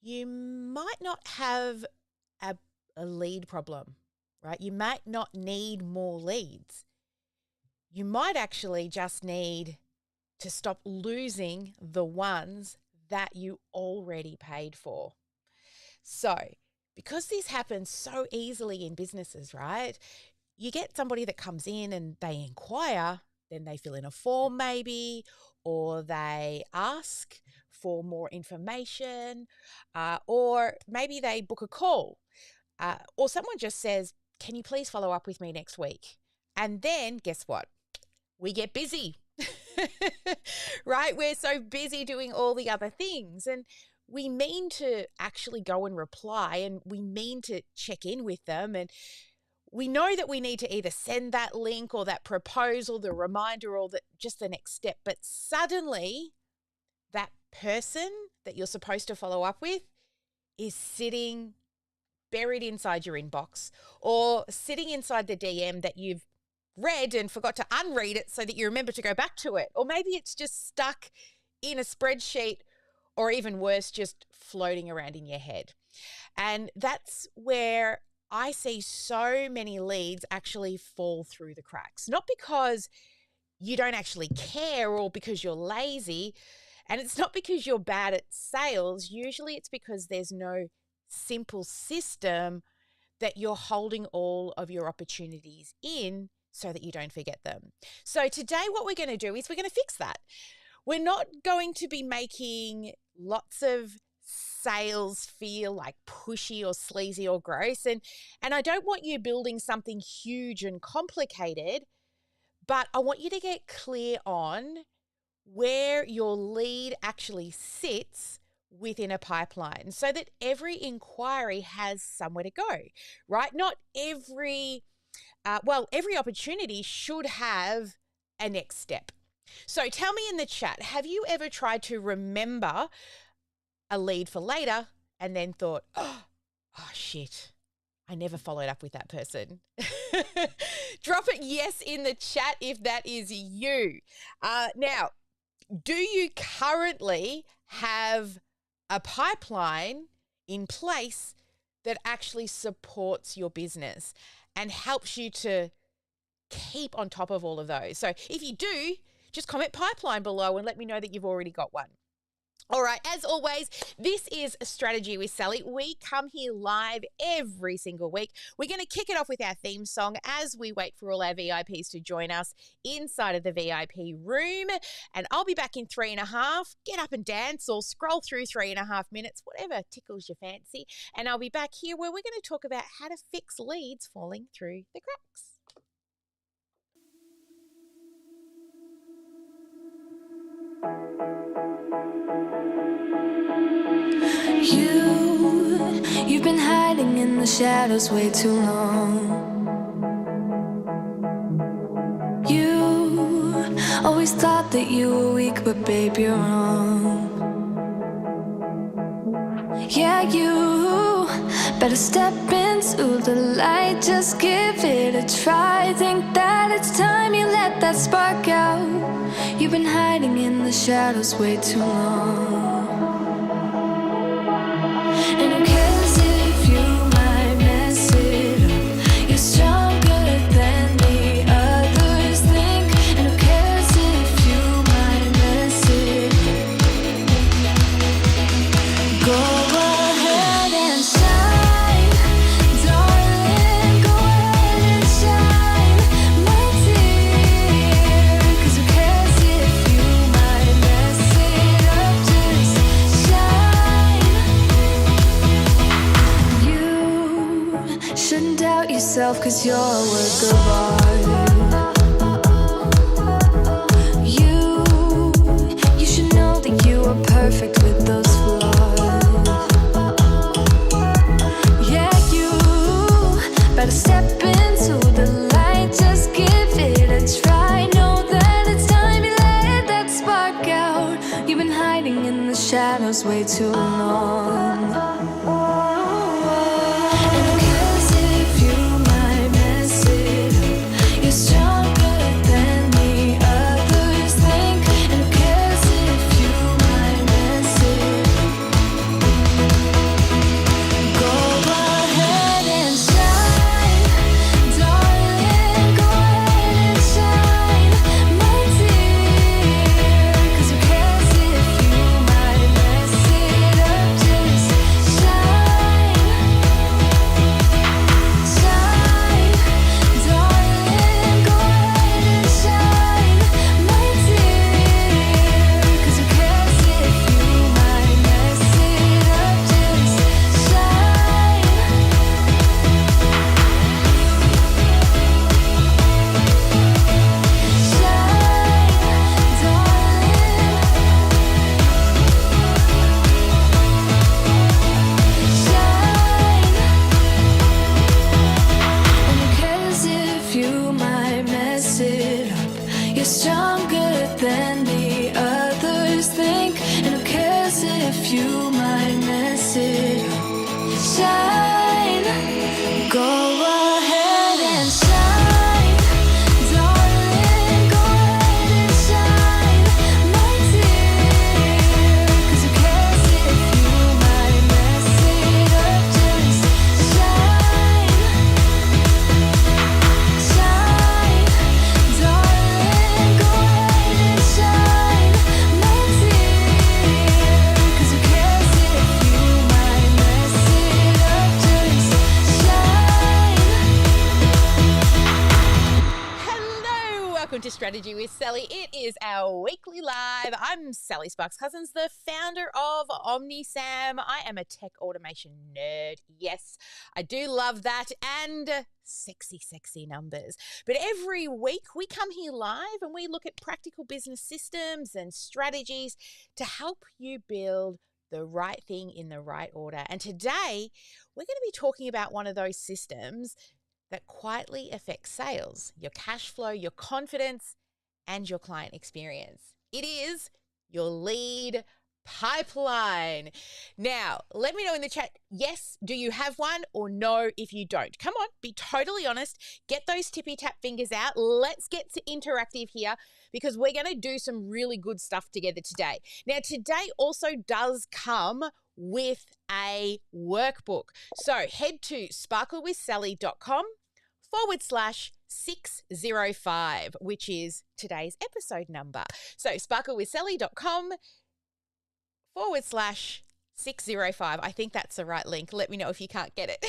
you might not have a lead problem, right? You might not need more leads. You might actually just need to stop losing the ones that you already paid for. So, because this happens so easily in businesses, right? You get somebody that comes in and they inquire, then they fill in a form maybe, or they ask for more information, or maybe they book a call, or someone just says, can you please follow up with me next week? And then guess what? We get busy, right? We're so busy doing all the other things, and we mean to actually go and reply, and we mean to check in with them, and we know that we need to either send that link or that proposal, the reminder, or just the next step. But suddenly that person that you're supposed to follow up with is sitting buried inside your inbox, or sitting inside the DM that you've read and forgot to unread it so that you remember to go back to it. Or maybe it's just stuck in a spreadsheet, or even worse, just floating around in your head. And that's where I see so many leads actually fall through the cracks, not because you don't actually care or because you're lazy, and it's not because you're bad at sales. Usually it's because there's no simple system that you're holding all of your opportunities in so that you don't forget them. So today what we're going to do is we're going to fix that. We're not going to be making lots of sales feel like pushy or sleazy or gross. And I don't want you building something huge and complicated, but I want you to get clear on where your lead actually sits within a pipeline so that every inquiry has somewhere to go, right? Not every opportunity should have a next step. So tell me in the chat, have you ever tried to remember a lead for later and then thought, oh shit, I never followed up with that person? Drop it yes in the chat if that is you. Now, do you currently have a pipeline in place that actually supports your business and helps you to keep on top of all of those? So if you do, just comment pipeline below and let me know that you've already got one. All right, as always, this is Strategy with Sally. We come here live every single week. We're going to kick it off with our theme song as we wait for all our VIPs to join us inside of the VIP room. And I'll be back in 3.5. Get up and dance or scroll through 3.5 minutes, whatever tickles your fancy. And I'll be back here where we're going to talk about how to fix leads falling through the cracks. You've been hiding in the shadows way too long. You always thought that you were weak, but babe, you're wrong. Yeah, you better step into the light, just give it a try. Think that it's time you let that spark out. You've been hiding in the shadows way too long. And who cares if you might mess it up? You're stronger than the others think. And who cares if you might mess it up? Go ahead and shine, darling. Go ahead and shine, my dear. 'Cause who cares if you might mess it up? Just shine. You shouldn't doubt yourself, 'cause you're a work of art. You should know that you are perfect with those flaws. Yeah, you better step into the light, just give it a try. Know that it's time you let that spark out. You've been hiding in the shadows way too long. And who cares if you might mess it up? You're stronger than the others think. And who cares if you might mess it up? you might miss it. Shine, go ahead and shine, darling, go ahead and shine, my dear. 'Cause who cares if you might mess it up? Just shine, shine, darling, go ahead and shine, my dear. 'Cause who cares if you might mess it up? Just shine. Hello, welcome to Strategy with Sally. It is our weekly live. I'm Sally Sparks Cousins, the founder of OmniSam. I am a tech automation nerd. Yes, I do love that, and sexy, sexy numbers. But every week we come here live and we look at practical business systems and strategies to help you build the right thing in the right order. And today we're going to be talking about one of those systems that quietly affects sales, your cash flow, your confidence, and your client experience. It is your lead pipeline. Now, let me know in the chat, yes, do you have one, or no if you don't? Come on, be totally honest. Get those tippy tap fingers out. Let's get to interactive here because we're going to do some really good stuff together today. Now, today also does come with a workbook. So head to sparklewithsally.com/605, which is today's episode number. So sparklewithsally.com/605. I think that's the right link. Let me know if you can't get it.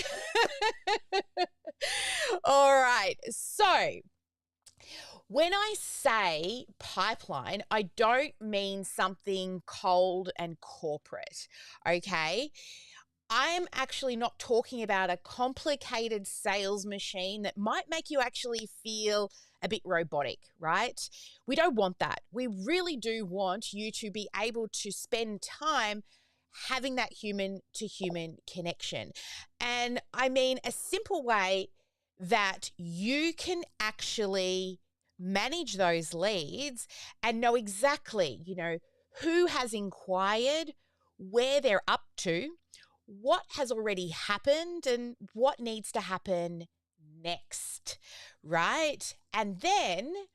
All right. So when I say pipeline, I don't mean something cold and corporate, okay? I'm actually not talking about a complicated sales machine that might make you actually feel a bit robotic, right? We don't want that. We really do want you to be able to spend time having that human-to-human connection. And I mean a simple way that you can actually manage those leads and know exactly, who has inquired, where they're up to, what has already happened, and what needs to happen next, right? And then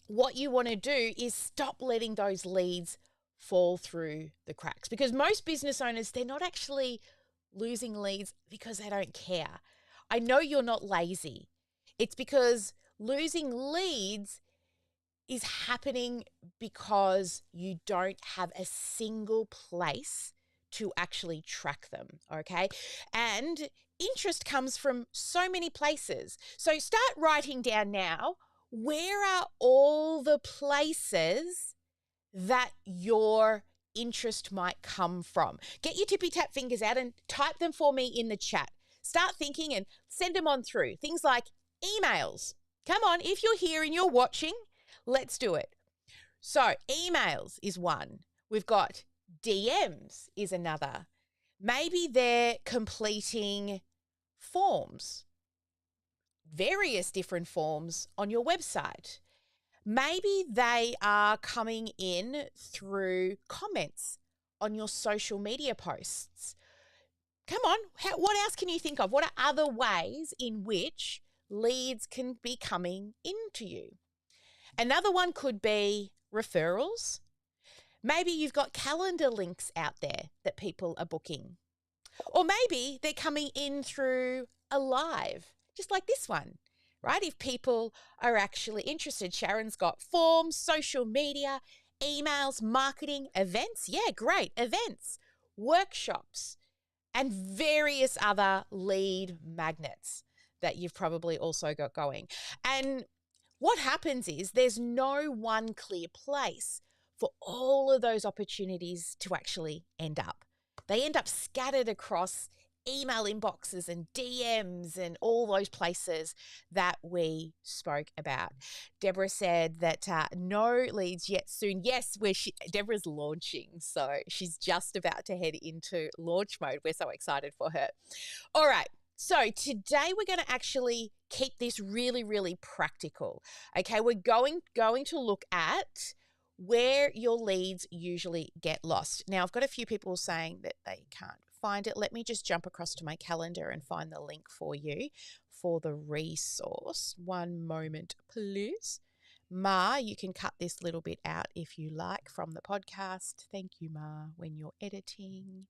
what you want to do is stop letting those leads fall through the cracks, because most business owners, they're not actually losing leads because they don't care. I know you're not lazy. It's because losing leads is happening because you don't have a single place to actually track them, okay? And interest comes from so many places. So start writing down now, where are all the places that your interest might come from? Get your tippy tap fingers out and type them for me in the chat. Start thinking and send them on through. Things like emails. Come on, if you're here and you're watching, let's do it. So emails is one. We've got DMs is another. Maybe they're completing forms, various different forms on your website. Maybe they are coming in through comments on your social media posts. Come on, what else can you think of? What are other ways in which leads can be coming into you? Another one could be referrals. Maybe you've got calendar links out there that people are booking. Or maybe they're coming in through a live, just like this one, right? If people are actually interested, Sharon's got forms, social media, emails, marketing, events. Yeah, great. Events, workshops, and various other lead magnets that you've probably also got going. And what happens is there's no one clear place for all of those opportunities to actually end up. They end up scattered across email inboxes and DMs and all those places that we spoke about. Deborah said that no leads yet soon. Yes, Deborah's launching, so she's just about to head into launch mode. We're so excited for her. All right. So today we're going to actually keep this really, really practical. Okay, we're going to look at where your leads usually get lost. Now, I've got a few people saying that they can't find it. Let me just jump across to my calendar and find the link for you for the resource. One moment, please. Ma, you can cut this little bit out if you like from the podcast. Thank you, Ma, when you're editing.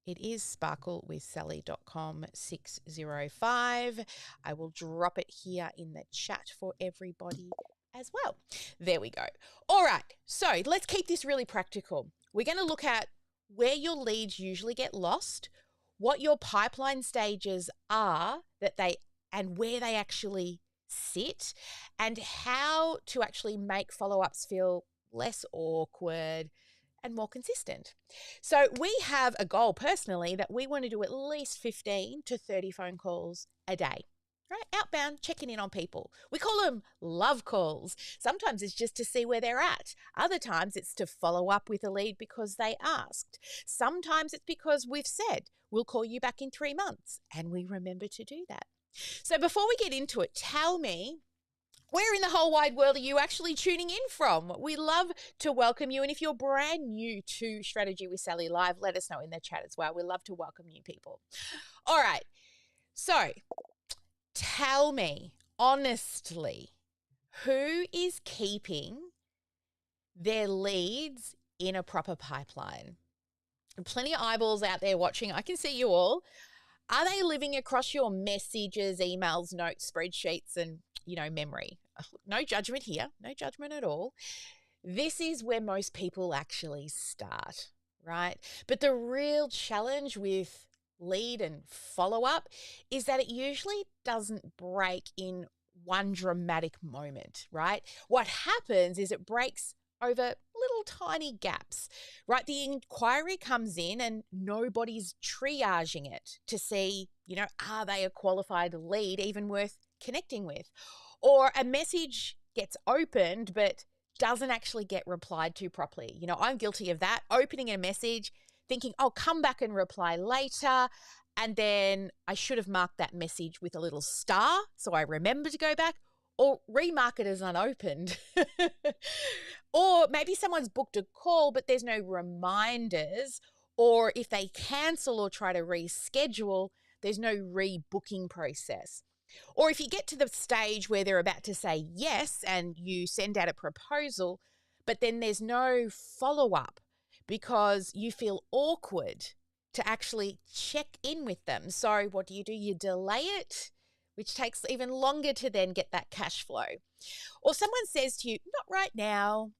It is sparklewithsally.com 605. I will drop it here in the chat for everybody as well. There we go. All right, so let's keep this really practical. We're going to look at where your leads usually get lost, what your pipeline stages are and where they actually sit, and how to actually make follow-ups feel less awkward and more consistent. So we have a goal personally that we want to do at least 15 to 30 phone calls a day. Right? Outbound, checking in on people. We call them love calls. Sometimes it's just to see where they're at. Other times it's to follow up with a lead because they asked. Sometimes it's because we've said, we'll call you back in 3 months, and we remember to do that. So before we get into it, tell me, where in the whole wide world are you actually tuning in from? We love to welcome you. And if you're brand new to Strategy with Sally Live, let us know in the chat as well. We love to welcome new people. All right. So tell me, honestly, who is keeping their leads in a proper pipeline? Plenty of eyeballs out there watching. I can see you all. Are they living across your messages, emails, notes, spreadsheets, and, memory? No judgment here. No judgment at all. This is where most people actually start, right? But the real challenge with lead and follow-up is that it usually doesn't break in one dramatic moment, right? What happens is it breaks over little tiny gaps, right? The inquiry comes in and nobody's triaging it to see, are they a qualified lead even worth connecting with? Or a message gets opened but doesn't actually get replied to properly. I'm guilty of that, opening a message, thinking, I'll come back and reply later. And then I should have marked that message with a little star so I remember to go back, or remark it as unopened. Or maybe someone's booked a call, but there's no reminders. Or if they cancel or try to reschedule, there's no rebooking process. Or if you get to the stage where they're about to say yes and you send out a proposal, but then there's no follow-up because you feel awkward to actually check in with them. So what do? You delay it, which takes even longer to then get that cash flow. Or someone says to you, not right now,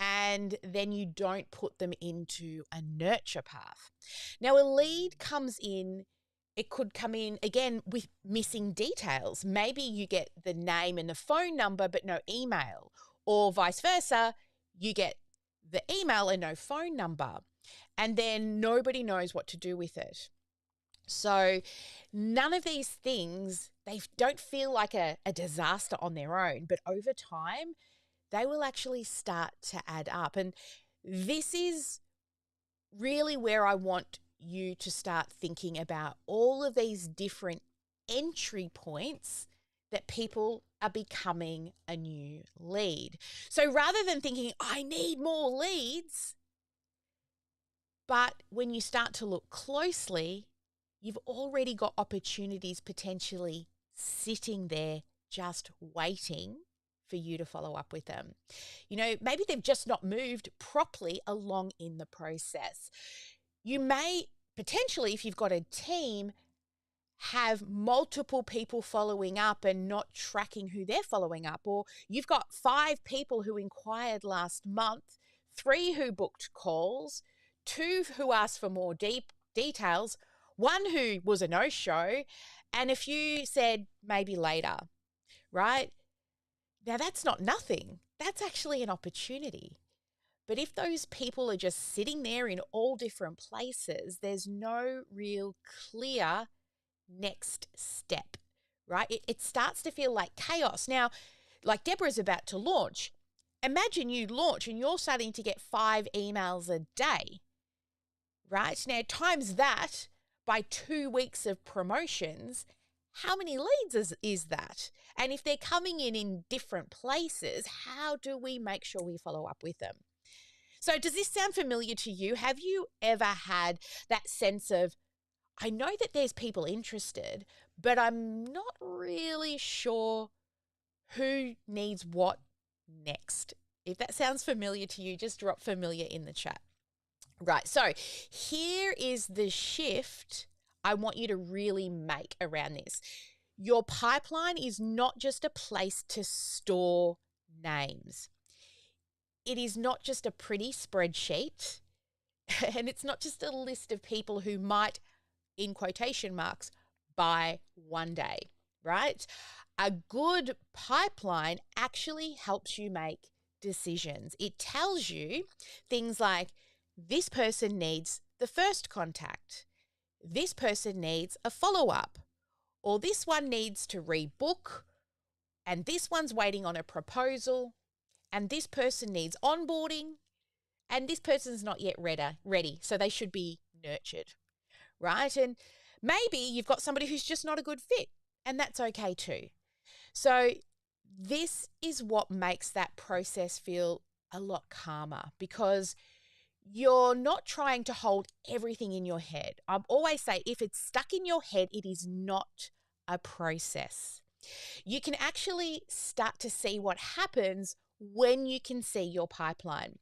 and then you don't put them into a nurture path. Now, a lead comes in, it could come in, again, with missing details. Maybe you get the name and the phone number, but no email. Or vice versa, you get the email and no phone number. And then nobody knows what to do with it. So none of these things, they don't feel like a disaster on their own, but over time, they will actually start to add up. And this is really where I want you to start thinking about all of these different entry points that people are becoming a new lead. So rather than thinking, I need more leads, but when you start to look closely, you've already got opportunities potentially sitting there just waiting for you to follow up with them. Maybe they've just not moved properly along in the process. You may potentially, if you've got a team, have multiple people following up and not tracking who they're following up. Or you've got 5 people who inquired last month, 3 who booked calls, 2 who asked for more details, 1 who was a no-show, and a few said maybe later, right? Now, that's not nothing. That's actually an opportunity. But if those people are just sitting there in all different places, there's no real clear next step, right? It starts to feel like chaos. Now, like Deborah's about to launch. Imagine you launch and you're starting to get 5 emails a day, right? Now, times that by 2 weeks of promotions, how many leads is that? And if they're coming in different places, how do we make sure we follow up with them? So does this sound familiar to you? Have you ever had that sense of, I know that there's people interested, but I'm not really sure who needs what next? If that sounds familiar to you, just drop familiar in the chat. Right, so here is the shift I want you to really make around this. Your pipeline is not just a place to store names. It is not just a pretty spreadsheet, and it's not just a list of people who might, in quotation marks, buy one day, right? A good pipeline actually helps you make decisions. It tells you things like, this person needs the first contact, this person needs a follow-up, or this one needs to rebook, and this one's waiting on a proposal, and this person needs onboarding, and this person's not yet ready, so they should be nurtured, right? And maybe you've got somebody who's just not a good fit, and that's okay too. So this is what makes that process feel a lot calmer, because you're not trying to hold everything in your head. I always say, if it's stuck in your head, it is not a process. You can actually start to see what happens when you can see your pipeline.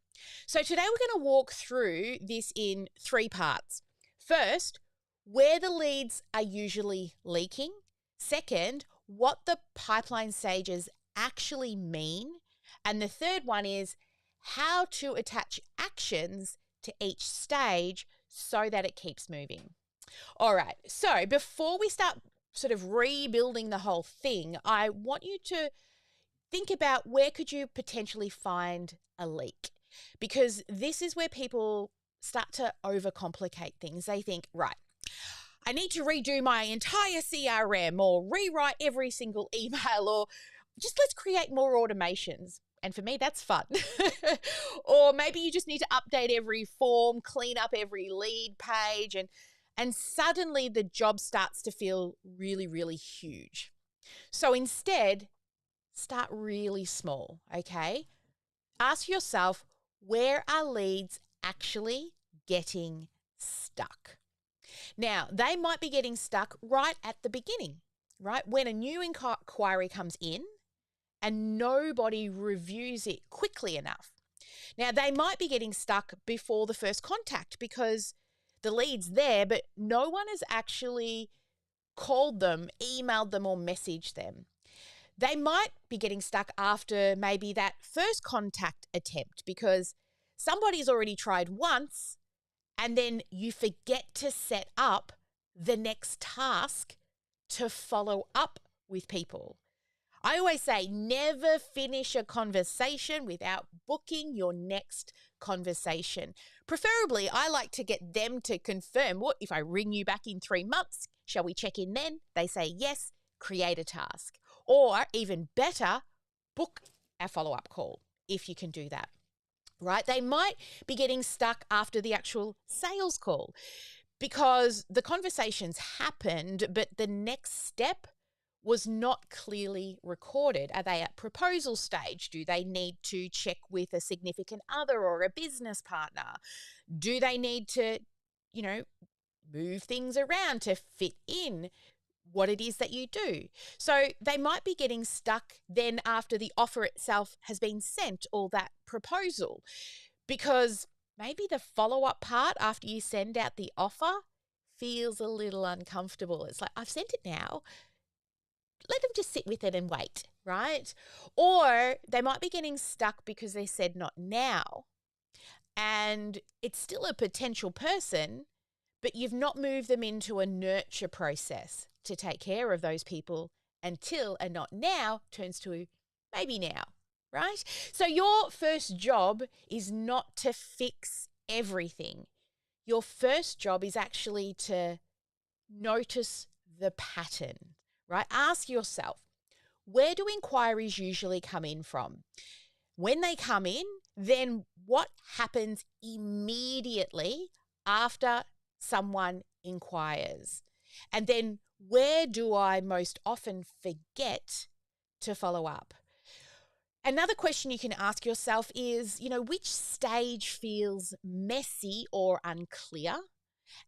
So today we're going to walk through this in 3 parts. First, where the leads are usually leaking. Second, what the pipeline stages actually mean. And the third one is how to attach actions to each stage so that it keeps moving. All right, so before we start sort of rebuilding the whole thing, I want you to think about, where could you potentially find a leak? Because this is where people start to overcomplicate things. They think, right, I need to redo my entire CRM or rewrite every single email, or just let's create more automations. And for me, that's fun. Or maybe you just need to update every form, clean up every lead page, and suddenly the job starts to feel really, really huge. So instead, start really small, okay? Ask yourself, where are leads actually getting stuck? Now, they might be getting stuck right at the beginning, right? When a new inquiry comes in and nobody reviews it quickly enough. Now, they might be getting stuck before the first contact because the lead's there, but no one has actually called them, emailed them, or messaged them. They might be getting stuck after maybe that first contact attempt because somebody's already tried once, and then you forget to set up the next task to follow up with people. I always say, never finish a conversation without booking your next conversation. Preferably, I like to get them to confirm, what if I ring you back in 3 months? Shall we check in then? They say yes, create a task. Or even better, book a follow-up call if you can do that, right? They might be getting stuck after the actual sales call because the conversations happened, but the next step was not clearly recorded. Are they at proposal stage? Do they need to check with a significant other or a business partner? Do they need to, move things around to fit in what it is that you do? So they might be getting stuck then after the offer itself has been sent, or that proposal, because maybe the follow-up part after you send out the offer feels a little uncomfortable. It's like, I've sent it now. Let them just sit with it and wait, right? Or they might be getting stuck because they said not now, and it's still a potential person, but you've not moved them into a nurture process to take care of those people until a not now turns to maybe now, right? So your first job is not to fix everything. Your first job is actually to notice the pattern, right? Ask yourself, where do inquiries usually come in from? When they come in, then what happens immediately after someone inquires? And then where do I most often forget to follow up? Another question you can ask yourself is, which stage feels messy or unclear?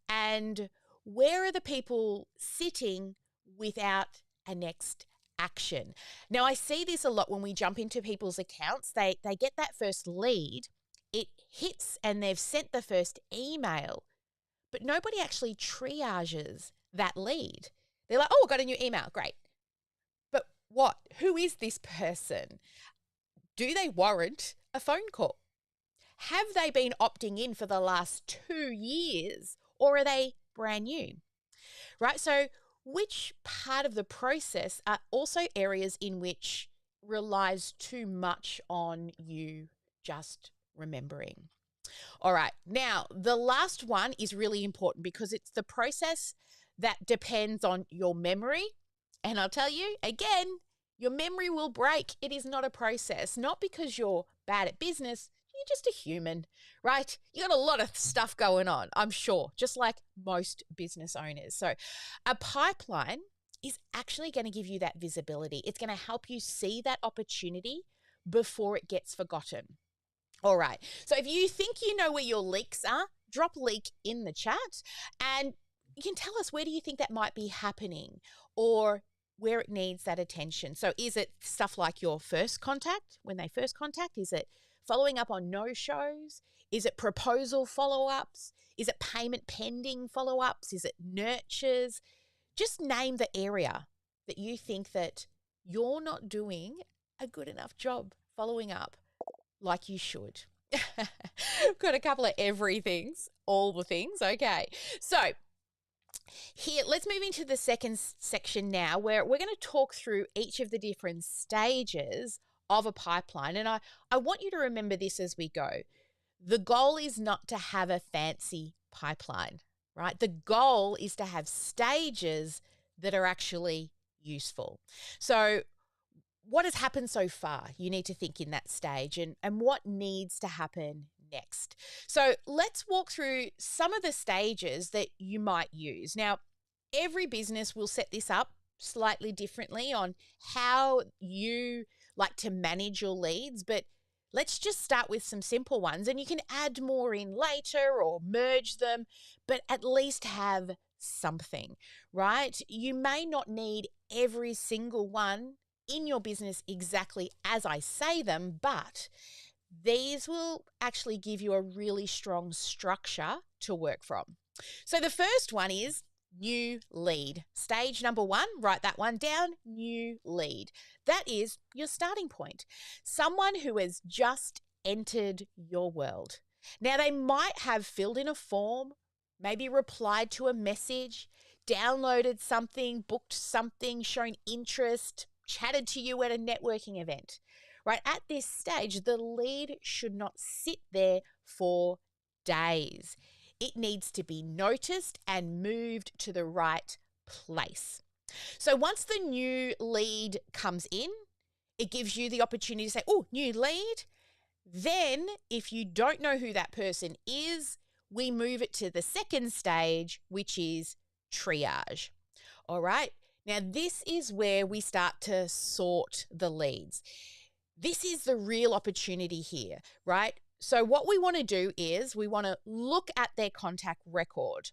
And where are the people sitting without a next action? Now, I see this a lot when we jump into people's accounts. They get that first lead, it hits and they've sent the first email, but nobody actually triages that lead. They're like, oh, I got a new email. Great. But what? Who is this person? Do they warrant a phone call? Have they been opting in for the last 2 years, or are they brand new? Right? So which part of the process are also areas in which relies too much on you just remembering? All right. Now, the last one is really important because it's the process that depends on your memory. And I'll tell you again, your memory will break. It is not a process, not because you're bad at business. You're just a human, right? You got a lot of stuff going on, I'm sure, just like most business owners. So a pipeline is actually going to give you that visibility. It's going to help you see that opportunity before it gets forgotten. All right. So if you think you know where your leaks are, drop leak in the chat and you can tell us, where do you think that might be happening or where it needs that attention? So is it stuff like your first contact, when they first contact? Is it following up on no-shows? Is it proposal follow-ups? Is it payment pending follow-ups? Is it nurtures? Just name the area that you think that you're not doing a good enough job following up like you should. Got a couple of everythings, all the things. Okay. So here, let's move into the second section now, where we're going to talk through each of the different stages of a pipeline. And I want you to remember this as we go. The goal is not to have a fancy pipeline, right? The goal is to have stages that are actually useful. So what has happened so far? You need to think in that stage and what needs to happen next. So let's walk through some of the stages that you might use. Now, every business will set this up slightly differently on how you like to manage your leads, but let's just start with some simple ones and you can add more in later or merge them, but at least have something, right? You may not need every single one in your business exactly as I say them, but these will actually give you a really strong structure to work from. So the first one is new lead. Stage number 1, write that one down, new lead. That is your starting point. Someone who has just entered your world. Now, they might have filled in a form, maybe replied to a message, downloaded something, booked something, shown interest, chatted to you at a networking event, right? At this stage, the lead should not sit there for days. It needs to be noticed and moved to the right place. So once the new lead comes in, it gives you the opportunity to say, oh, new lead. Then if you don't know who that person is, we move it to the second stage, which is triage. All right. Now, this is where we start to sort the leads. This is the real opportunity here, right? So what we want to do is we want to look at their contact record.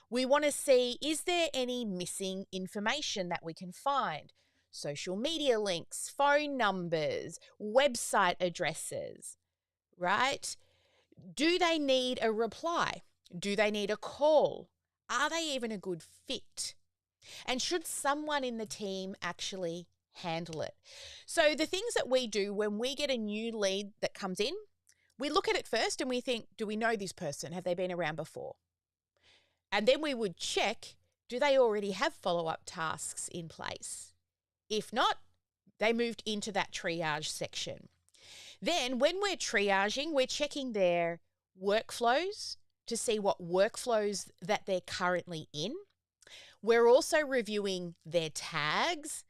We want to see, is there any missing information that we can find? Social media links, phone numbers, website addresses, right? Do they need a reply? Do they need a call? Are they even a good fit? And should someone in the team actually handle it? So the things that we do when we get a new lead that comes in, we look at it first and we think, do we know this person? Have they been around before? And then we would check, do they already have follow-up tasks in place? If not, they moved into that triage section. Then when we're triaging, we're checking their workflows to see what workflows that they're currently in. We're also reviewing their tags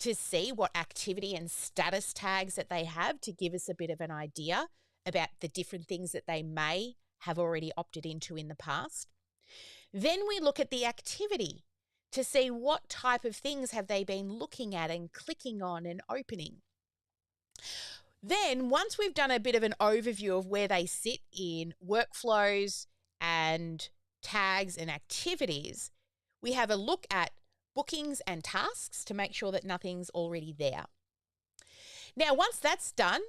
to see what activity and status tags that they have to give us a bit of an idea about the different things that they may have already opted into in the past. Then we look at the activity to see what type of things have they been looking at and clicking on and opening. Then once we've done a bit of an overview of where they sit in workflows and tags and activities, we have a look at bookings and tasks to make sure that nothing's already there. Now, once that's done,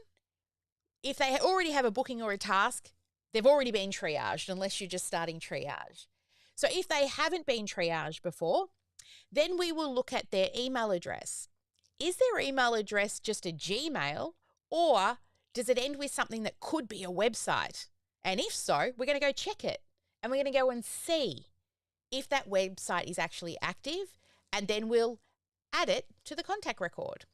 if they already have a booking or a task, they've already been triaged, unless you're just starting triage. So if they haven't been triaged before, then we will look at their email address. Is their email address just a Gmail, or does it end with something that could be a website? And if so, we're going to go check it, and we're going to go and see if that website is actually active, and then we'll add it to the contact record.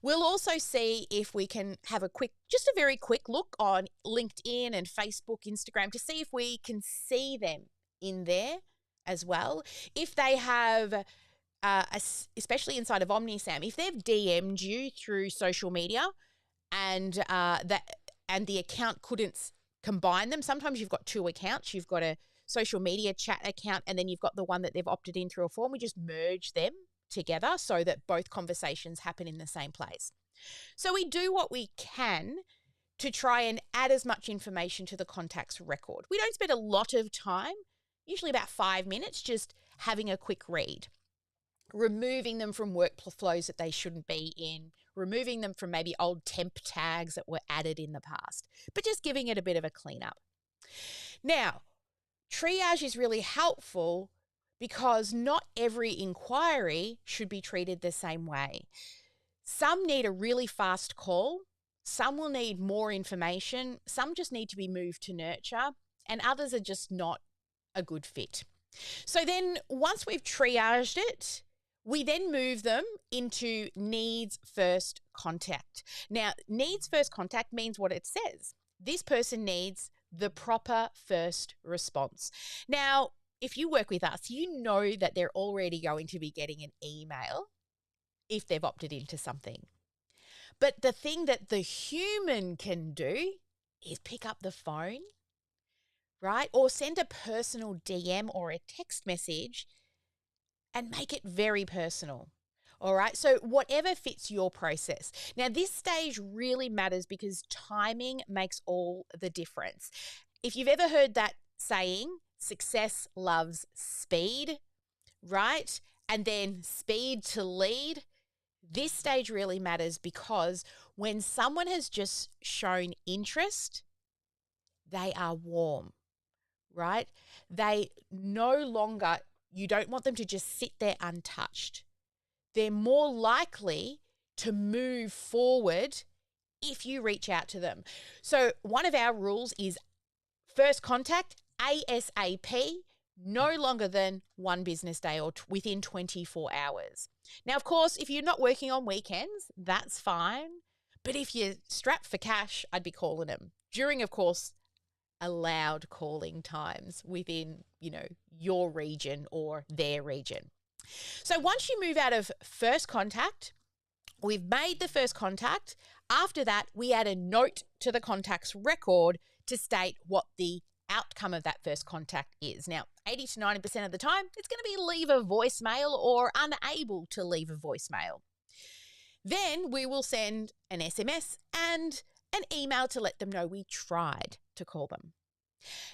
We'll also see if we can have just a very quick look on LinkedIn and Facebook, Instagram, to see if we can see them in there as well. If they have, especially inside of OmniSam, if they've DM'd you through social media and the account couldn't combine them, sometimes you've got two accounts. You've got a social media chat account, and then you've got the one that they've opted in through a form. We just merge them together so that both conversations happen in the same place. So we do what we can to try and add as much information to the contacts record. We don't spend a lot of time, usually about 5 minutes, just having a quick read, removing them from workflows that they shouldn't be in, removing them from maybe old temp tags that were added in the past, but just giving it a bit of a cleanup. Now, triage is really helpful because not every inquiry should be treated the same way. Some need a really fast call, some will need more information, some just need to be moved to nurture, and others are just not a good fit. So then once we've triaged it, we then move them into needs first contact. Now, needs first contact means what it says. This person needs the proper first response. Now, if you work with us, you know that they're already going to be getting an email if they've opted into something. But the thing that the human can do is pick up the phone, right? Or send a personal DM or a text message and make it very personal. All right. So whatever fits your process. Now, this stage really matters because timing makes all the difference. If you've ever heard that saying, success loves speed, right? And then speed to lead. This stage really matters because when someone has just shown interest, they are warm, right? They no longer, you don't want them to just sit there untouched. They're more likely to move forward if you reach out to them. So one of our rules is first contact, ASAP, no longer than one business day or within 24 hours. Now, of course, if you're not working on weekends, that's fine. But if you're strapped for cash, I'd be calling them during, of course, allowed calling times within, your region or their region. So once you move out of first contact, we've made the first contact. After that, we add a note to the contact's record to state what the outcome of that first contact is. Now, 80 to 90% of the time, it's going to be leave a voicemail or unable to leave a voicemail. Then we will send an SMS and an email to let them know we tried to call them.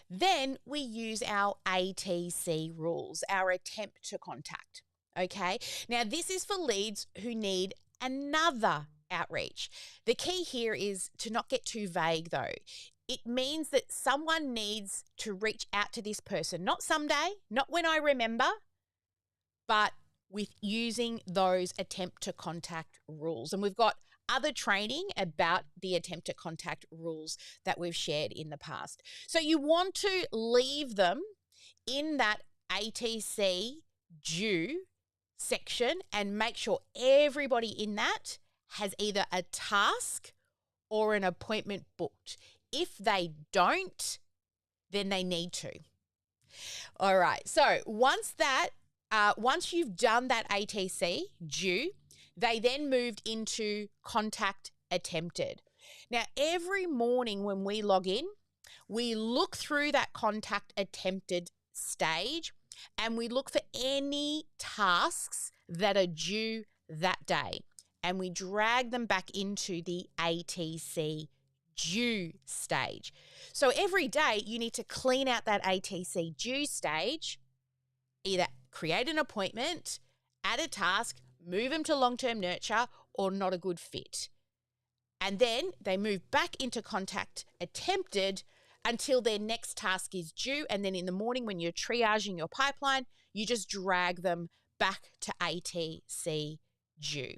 Then we use our ATC rules, our attempt to contact. Okay. Now, this is for leads who need another outreach. The key here is to not get too vague, though. It means that someone needs to reach out to this person, not someday, not when I remember, but with using those attempt to contact rules. And we've got other training about the attempt to contact rules that we've shared in the past. So you want to leave them in that ATC due section and make sure everybody in that has either a task or an appointment booked. If they don't, then they need to. All right. So once you've done that ATC due, they then moved into contact attempted. Now, every morning when we log in, we look through that contact attempted stage and we look for any tasks that are due that day, and we drag them back into the ATC due stage. So every day you need to clean out that ATC due stage, either create an appointment, add a task, move them to long-term nurture, or not a good fit. And then they move back into contact attempted until their next task is due. And then in the morning when you're triaging your pipeline, you just drag them back to ATC due.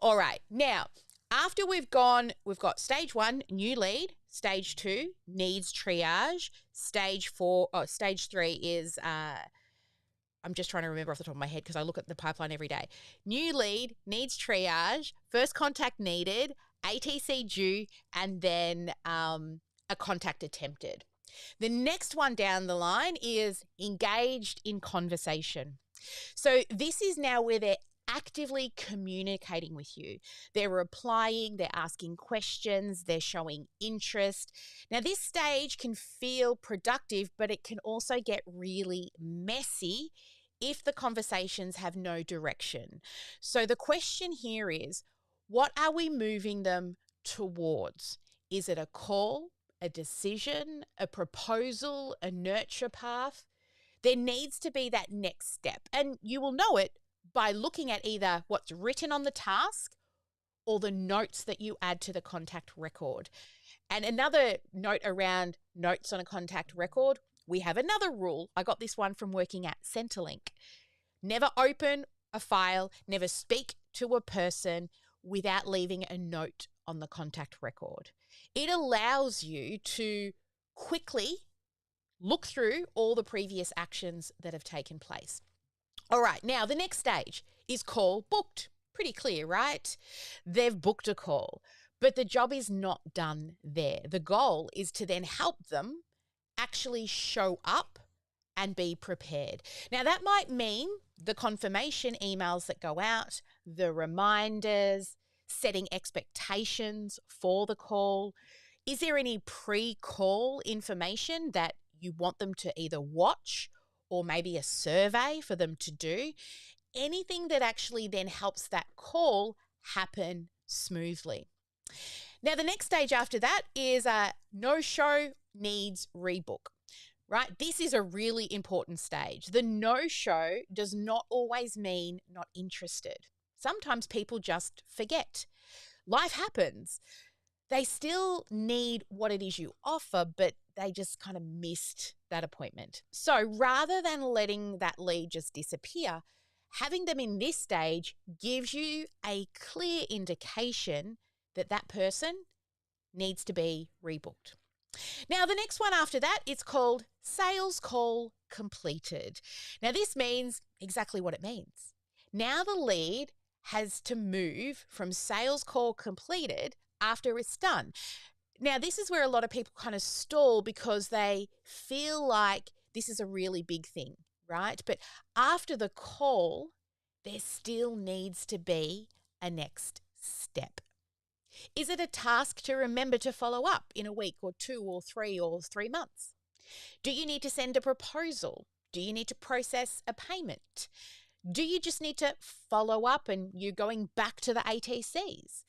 All right. Now, after we've got stage 1, new lead. Stage 2, needs triage. Stage 3 is, I'm just trying to remember off the top of my head because I look at the pipeline every day. New lead, needs triage, first contact needed, ATC due, and then a contact attempted. The next one down the line is engaged in conversation. So this is now where they're actively communicating with you. They're replying, they're asking questions, they're showing interest. Now, this stage can feel productive, but it can also get really messy if the conversations have no direction. So the question here is, what are we moving them towards? Is it a call, a decision, a proposal, a nurture path? There needs to be that next step, and you will know it by looking at either what's written on the task or the notes that you add to the contact record. And another note around notes on a contact record, we have another rule. I got this one from working at Centrelink. Never open a file, never speak to a person without leaving a note on the contact record. It allows you to quickly look through all the previous actions that have taken place. All right, now the next stage is call booked. Pretty clear, right? They've booked a call, but the job is not done there. The goal is to then help them actually show up and be prepared. Now, that might mean the confirmation emails that go out, the reminders, setting expectations for the call. Is there any pre-call information that you want them to either watch or maybe a survey for them to do? Anything that actually then helps that call happen smoothly. Now, the next stage after that is no-show needs rebook, right? This is a really important stage. The no-show does not always mean not interested. Sometimes people just forget. Life happens. They still need what it is you offer, but they just kind of missed that appointment. So rather than letting that lead just disappear, having them in this stage gives you a clear indication that that person needs to be rebooked. Now, the next one after that, it's called sales call completed. Now, this means exactly what it means. Now the lead has to move from sales call completed after it's done. Now, this is where a lot of people kind of stall because they feel like this is a really big thing, right? But after the call, there still needs to be a next step. Is it a task to remember to follow up in a week or 2 or 3 or 3 months? Do you need to send a proposal? Do you need to process a payment? Do you just need to follow up and you're going back to the ATCs?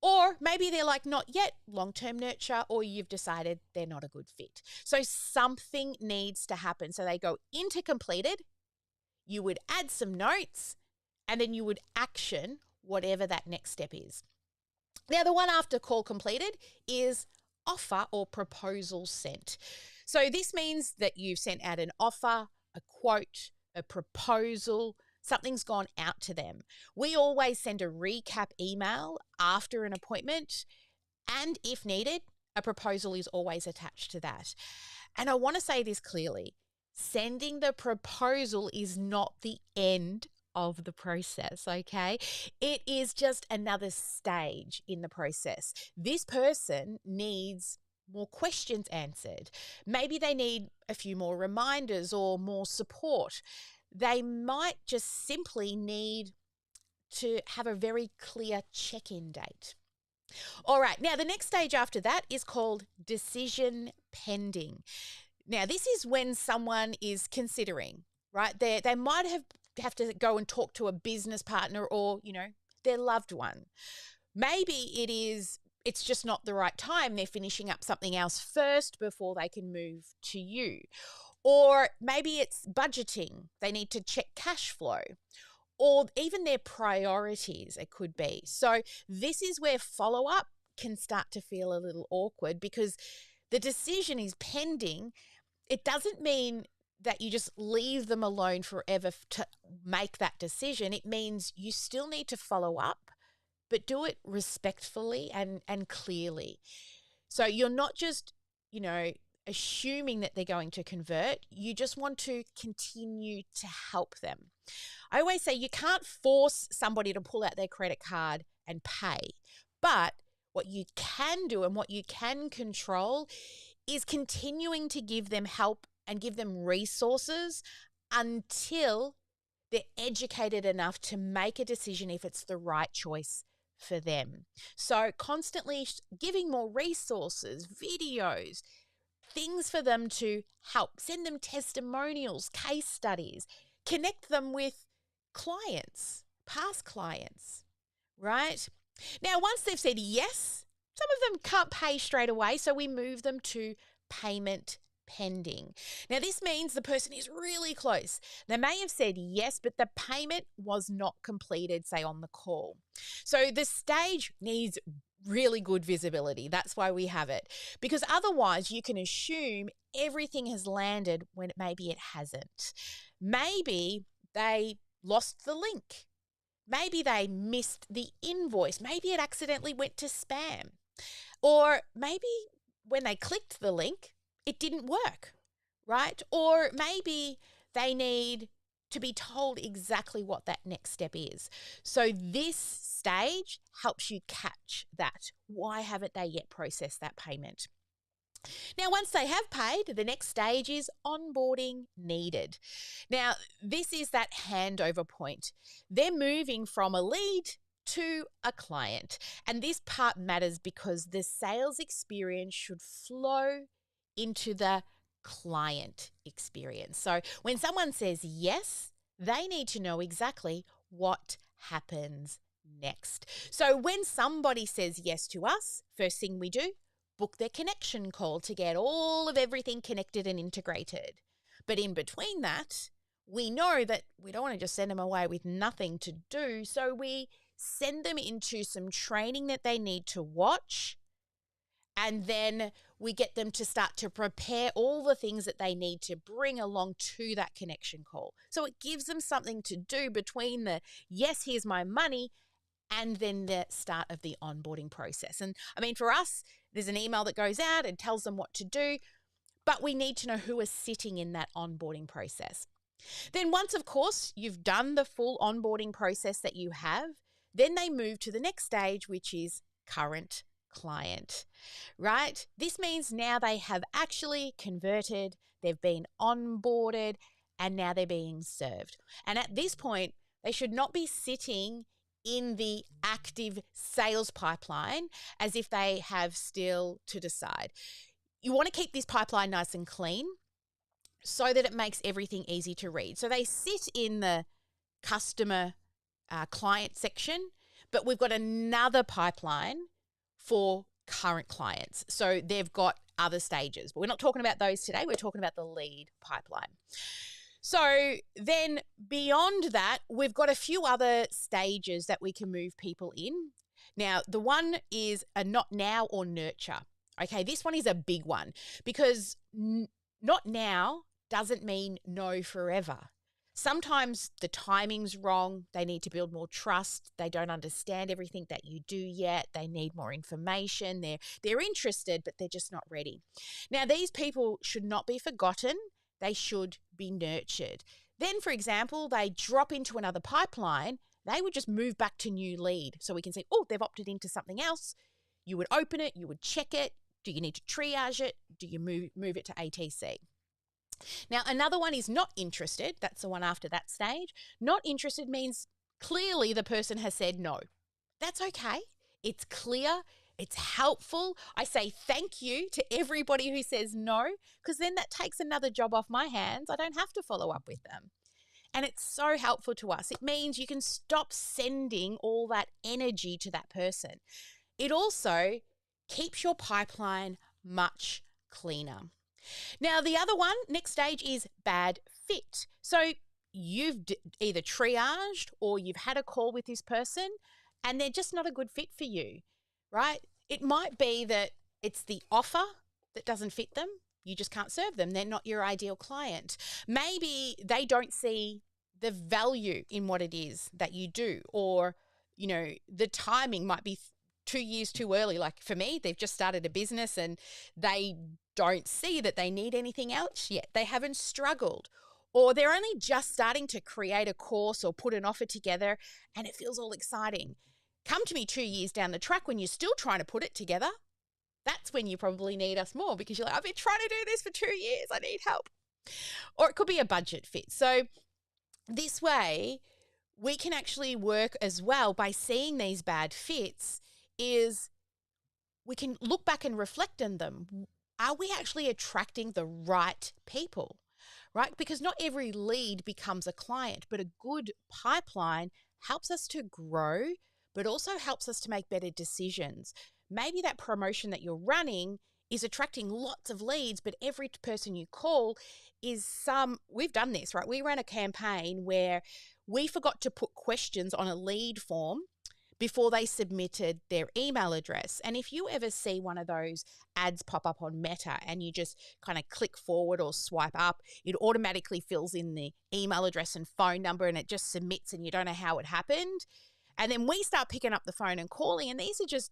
Or maybe they're like, not yet, long-term nurture, or you've decided they're not a good fit. So something needs to happen. So they go into completed, you would add some notes, and then you would action whatever that next step is. Now, the one after call completed is offer or proposal sent. So this means that you've sent out an offer, a quote, a proposal, something's gone out to them. We always send a recap email after an appointment, and if needed, a proposal is always attached to that. And I want to say this clearly, sending the proposal is not the end of the process, okay? It is just another stage in the process. This person needs more questions answered. Maybe they need a few more reminders or more support. They might just simply need to have a very clear check-in date. All right, now the next stage after that is called decision pending. Now, this is when someone is considering right? They might have to go and talk to a business partner or, their loved one. Maybe it's just not the right time. They're finishing up something else first before they can move to you. Or maybe it's budgeting. They need to check cash flow or even their priorities, it could be. So this is where follow-up can start to feel a little awkward because the decision is pending. It doesn't mean that you just leave them alone forever to make that decision. It means you still need to follow up, but do it respectfully and clearly. So you're not just, assuming that they're going to convert. You just want to continue to help them. I always say you can't force somebody to pull out their credit card and pay, but what you can do and what you can control is continuing to give them help and give them resources until they're educated enough to make a decision if it's the right choice for them. So constantly giving more resources, videos, things for them to help, send them testimonials, case studies, connect them with clients, past clients, right? Now, once they've said yes, some of them can't pay straight away, so we move them to payment pending. Now, this means the person is really close. They may have said yes, but the payment was not completed, say, on the call. So the stage needs really good visibility. That's why we have it. Because otherwise, you can assume everything has landed when maybe it hasn't. Maybe they lost the link. Maybe they missed the invoice. Maybe it accidentally went to spam. Or maybe when they clicked the link, it didn't work, right? Or maybe they need to be told exactly what that next step is. So this stage helps you catch that. Why haven't they yet processed that payment? Now, once they have paid, the next stage is onboarding needed. Now, this is that handover point. They're moving from a lead to a client. And this part matters because the sales experience should flow into the client experience. So when someone says yes, they need to know exactly what happens next. So when somebody says yes to us, first thing we do, book their connection call to get all of everything connected and integrated. But in between that, we know that we don't want to just send them away with nothing to do. So we send them into some training that they need to watch. And then we get them to start to prepare all the things that they need to bring along to that connection call. So it gives them something to do between the, yes, here's my money, and then the start of the onboarding process. And I mean, for us, there's an email that goes out and tells them what to do, but we need to know who is sitting in that onboarding process. Then once, of course, you've done the full onboarding process that you have, then they move to the next stage, which is current client, right? This means now they have actually converted, they've been onboarded, and now they're being served. And at this point, they should not be sitting in the active sales pipeline as if they have still to decide. You want to keep this pipeline nice and clean so that it makes everything easy to read. So they sit in the customer client section, but we've got another pipeline for current clients. So they've got other stages, but we're not talking about those today. We're talking about the lead pipeline. So then beyond that, we've got a few other stages that we can move people in. Now, the one is a not now or nurture. Okay, this one is a big one because not now doesn't mean no forever. Sometimes the timing's wrong. They need to build more trust. They don't understand everything that you do yet. They need more information. They're interested, but they're just not ready. Now, these people should not be forgotten. They should be nurtured. Then, for example, they drop into another pipeline. They would just move back to new lead. So we can say, oh, they've opted into something else. You would open it. You would check it. Do you need to triage it? Do you move it to ATC? Now, another one is not interested. That's the one after that stage. Not interested means clearly the person has said no. That's okay. It's clear. It's helpful. I say thank you to everybody who says no, because then that takes another job off my hands. I don't have to follow up with them. And it's so helpful to us. It means you can stop sending all that energy to that person. It also keeps your pipeline much cleaner. Now, the other one, next stage, is bad fit. So you've either triaged or you've had a call with this person and they're just not a good fit for you, right? It might be that it's the offer that doesn't fit them. You just can't serve them. They're not your ideal client. Maybe they don't see the value in what it is that you do, or, you know, the timing might be 2 years too early. Like for me, they've just started a business and they don't see that they need anything else yet. They haven't struggled, or they're only just starting to create a course or put an offer together and it feels all exciting. Come to me 2 years down the track when you're still trying to put it together. That's when you probably need us more, because you're like, I've been trying to do this for 2 years. I need help. Or it could be a budget fit. So this way, we can actually work as well by seeing these bad fits, is we can look back and reflect on them. Are we actually attracting the right people, right? Because not every lead becomes a client, but a good pipeline helps us to grow, but also helps us to make better decisions. Maybe that promotion that you're running is attracting lots of leads, but every person you call is we've done this, right? We ran a campaign where we forgot to put questions on a lead form before they submitted their email address. And if you ever see one of those ads pop up on Meta and you just kind of click forward or swipe up, it automatically fills in the email address and phone number and it just submits and you don't know how it happened. And then we start picking up the phone and calling, and these are just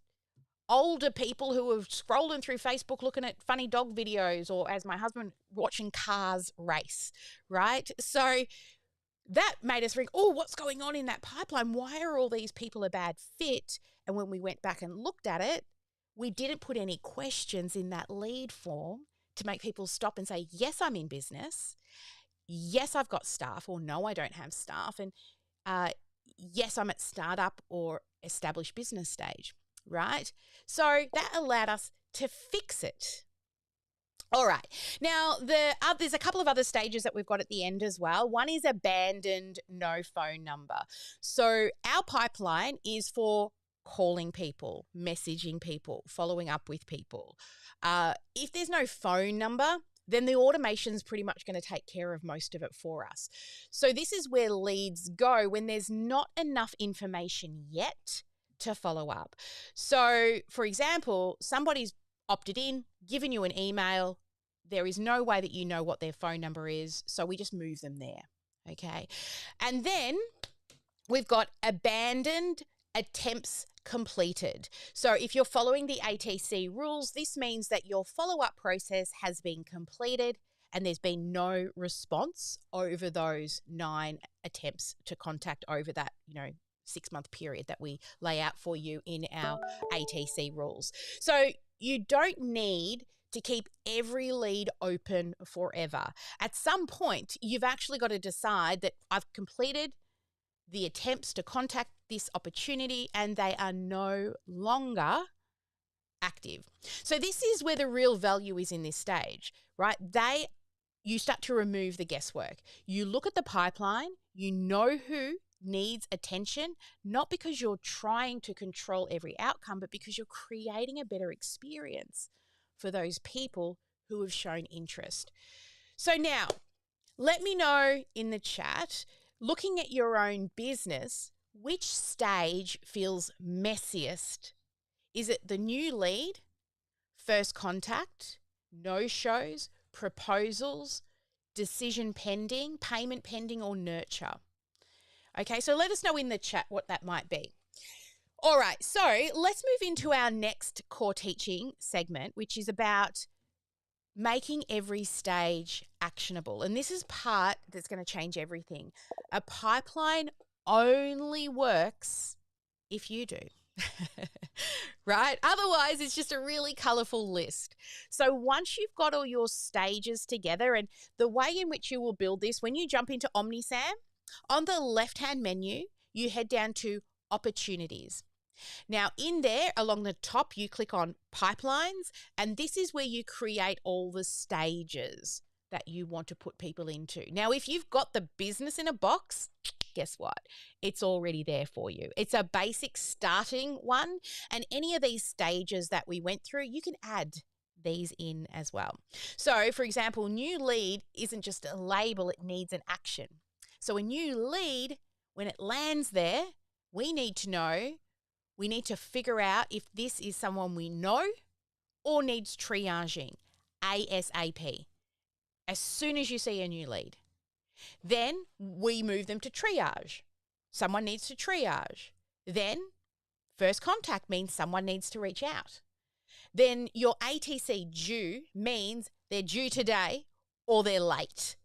older people who are scrolling through Facebook looking at funny dog videos, or, as my husband, watching cars race, right? So that made us think, oh, what's going on in that pipeline? Why are all these people a bad fit? And when we went back and looked at it, we didn't put any questions in that lead form to make people stop and say, yes, I'm in business. Yes, I've got staff, or no, I don't have staff. And yes, I'm at startup or established business stage, right? So that allowed us to fix it. All right. Now, there's a couple of other stages that we've got at the end as well. One is abandoned, no phone number. So our pipeline is for calling people, messaging people, following up with people. If there's no phone number, then the automation's pretty much going to take care of most of it for us. So this is where leads go when there's not enough information yet to follow up. So, for example, somebody's opted in, given you an email. There is no way that you know what their phone number is, so we just move them there, okay? And then we've got abandoned attempts completed. So if you're following the ATC rules, this means that your follow-up process has been completed and there's been no response over those 9 attempts to contact over that, 6-month period that we lay out for you in our ATC rules. So you don't need to keep every lead open forever. At some point, you've actually got to decide that I've completed the attempts to contact this opportunity and they are no longer active. So this is where the real value is in this stage, right? You start to remove the guesswork. You look at the pipeline, you know who needs attention, not because you're trying to control every outcome, but because you're creating a better experience for those people who have shown interest. So now, let me know in the chat, looking at your own business, which stage feels messiest? Is it the new lead, first contact, no-shows, proposals, decision pending, payment pending, or nurture? Okay, so let us know in the chat what that might be. All right, so let's move into our next core teaching segment, which is about making every stage actionable. And this is part that's going to change everything. A pipeline only works if you do, right? Otherwise, it's just a really colorful list. So once you've got all your stages together, and the way in which you will build this, when you jump into OmniSam, on the left-hand menu, you head down to opportunities. Now, in there, along the top, you click on pipelines, and this is where you create all the stages that you want to put people into. Now, if you've got the business in a box, guess what? It's already there for you. It's a basic starting one, and any of these stages that we went through, you can add these in as well. So, for example, new lead isn't just a label, it needs an action. So a new lead, when it lands there, we need to figure out if this is someone we know or needs triaging ASAP. As soon as you see a new lead, then we move them to triage. Someone needs to triage. Then first contact means someone needs to reach out. Then your ATC due means they're due today or they're late.